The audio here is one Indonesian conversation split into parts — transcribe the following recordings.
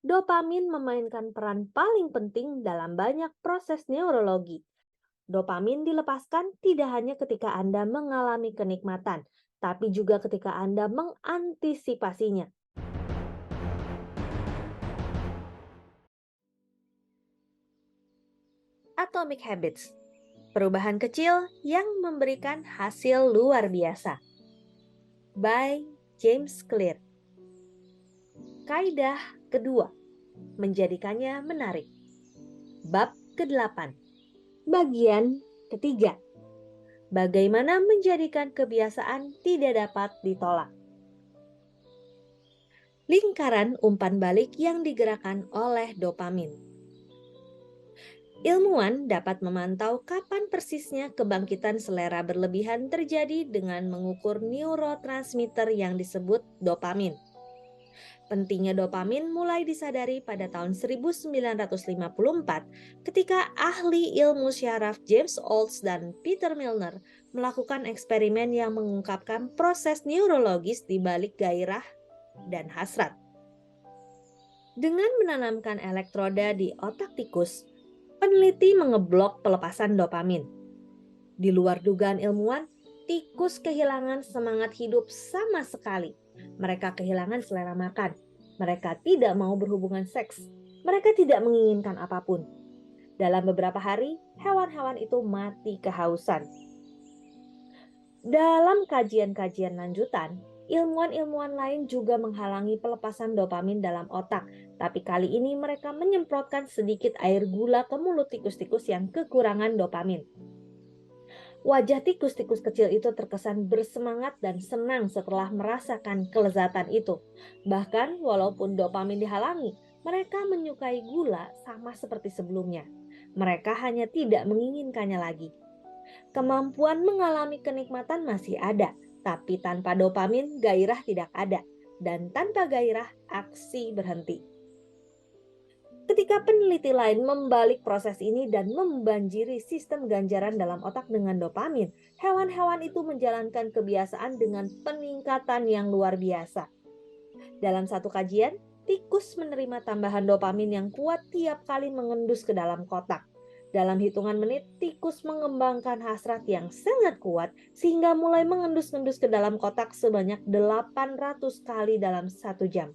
Dopamin memainkan peran paling penting dalam banyak proses neurologi. Dopamin dilepaskan tidak hanya ketika Anda mengalami kenikmatan, tapi juga ketika Anda mengantisipasinya. Atomic Habits, perubahan kecil yang memberikan hasil luar biasa. By James Clear. Kaidah kedua, menjadikannya menarik. Bab ke-8. Bagian ketiga. Bagaimana menjadikan kebiasaan tidak dapat ditolak. Lingkaran umpan balik yang digerakkan oleh dopamin. Ilmuwan dapat memantau kapan persisnya kebangkitan selera berlebihan terjadi dengan mengukur neurotransmitter yang disebut dopamin. Pentingnya dopamin mulai disadari pada tahun 1954 ketika ahli ilmu syaraf James Olds dan Peter Milner melakukan eksperimen yang mengungkapkan proses neurologis di balik gairah dan hasrat. Dengan menanamkan elektroda di otak tikus, peneliti mengeblok pelepasan dopamin. Di luar dugaan ilmuwan, tikus kehilangan semangat hidup sama sekali. Mereka kehilangan selera makan. Mereka tidak mau berhubungan seks. Mereka tidak menginginkan apapun. Dalam beberapa hari, hewan-hewan itu mati kehausan. Dalam kajian-kajian lanjutan, ilmuwan-ilmuwan lain juga menghalangi pelepasan dopamin dalam otak, tapi kali ini mereka menyemprotkan sedikit air gula ke mulut tikus-tikus yang kekurangan dopamin. Wajah tikus-tikus kecil itu terkesan bersemangat dan senang setelah merasakan kelezatan itu. Bahkan walaupun dopamin dihalangi, mereka menyukai gula sama seperti sebelumnya. Mereka hanya tidak menginginkannya lagi. Kemampuan mengalami kenikmatan masih ada, tapi tanpa dopamin gairah tidak ada. Dan tanpa gairah aksi berhenti. Ketika peneliti lain membalik proses ini dan membanjiri sistem ganjaran dalam otak dengan dopamin, hewan-hewan itu menjalankan kebiasaan dengan peningkatan yang luar biasa. Dalam satu kajian, tikus menerima tambahan dopamin yang kuat tiap kali mengendus ke dalam kotak. Dalam hitungan menit, tikus mengembangkan hasrat yang sangat kuat sehingga mulai mengendus-endus ke dalam kotak sebanyak 800 kali dalam 1 jam.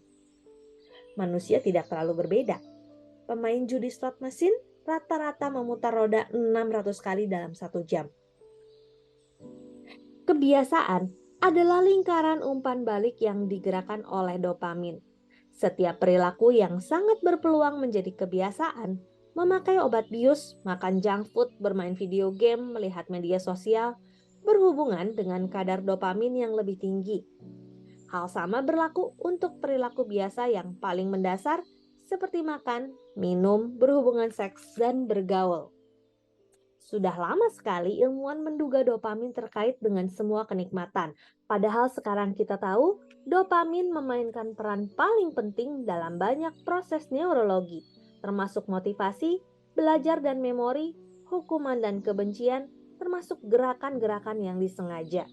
Manusia tidak terlalu berbeda. Pemain judi slot mesin rata-rata memutar roda 600 kali dalam 1 jam. Kebiasaan adalah lingkaran umpan balik yang digerakkan oleh dopamin. Setiap perilaku yang sangat berpeluang menjadi kebiasaan, memakai obat bius, makan junk food, bermain video game, melihat media sosial, berhubungan dengan kadar dopamin yang lebih tinggi. Hal sama berlaku untuk perilaku biasa yang paling mendasar seperti makan, minum, berhubungan seks, dan bergaul. Sudah lama sekali ilmuwan menduga dopamin terkait dengan semua kenikmatan. Padahal sekarang kita tahu, dopamin memainkan peran paling penting dalam banyak proses neurologi, termasuk motivasi, belajar dan memori, hukuman dan kebencian, termasuk gerakan-gerakan yang disengaja.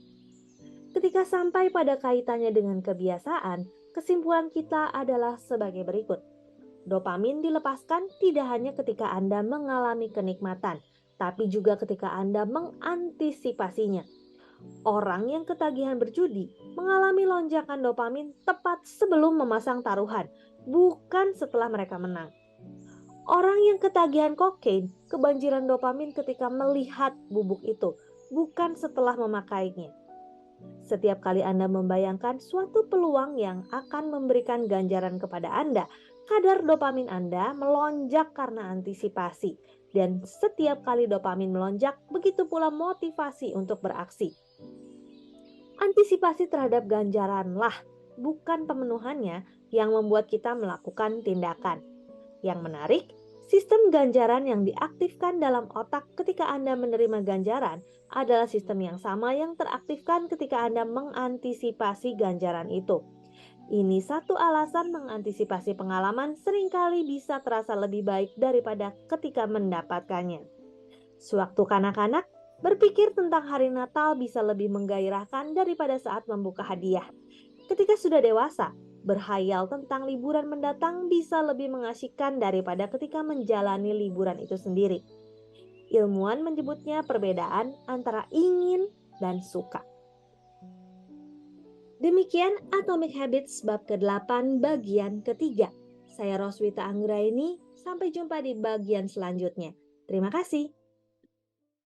Ketika sampai pada kaitannya dengan kebiasaan, kesimpulan kita adalah sebagai berikut. Dopamin dilepaskan tidak hanya ketika Anda mengalami kenikmatan, tapi juga ketika Anda mengantisipasinya. Orang yang ketagihan berjudi mengalami lonjakan dopamin tepat sebelum memasang taruhan, bukan setelah mereka menang. Orang yang ketagihan kokain kebanjiran dopamin ketika melihat bubuk itu, bukan setelah memakainya. Setiap kali Anda membayangkan suatu peluang yang akan memberikan ganjaran kepada Anda, kadar dopamin Anda melonjak karena antisipasi. Dan setiap kali dopamin melonjak, begitu pula motivasi untuk beraksi. Antisipasi terhadap ganjaranlah, bukan pemenuhannya, yang membuat kita melakukan tindakan. Yang menarik, sistem ganjaran yang diaktifkan dalam otak ketika Anda menerima ganjaran adalah sistem yang sama yang teraktifkan ketika Anda mengantisipasi ganjaran itu. Ini satu alasan mengantisipasi pengalaman seringkali bisa terasa lebih baik daripada ketika mendapatkannya. Sewaktu kanak-kanak, berpikir tentang hari Natal bisa lebih menggairahkan daripada saat membuka hadiah. Ketika sudah dewasa, Berhayal tentang liburan mendatang bisa lebih mengasihkan daripada ketika menjalani liburan itu sendiri. Ilmuwan menyebutnya perbedaan antara ingin dan suka. Demikian Atomic Habits bab ke-8 bagian ketiga. Saya Roswita Anggraini, sampai jumpa di bagian selanjutnya. Terima kasih.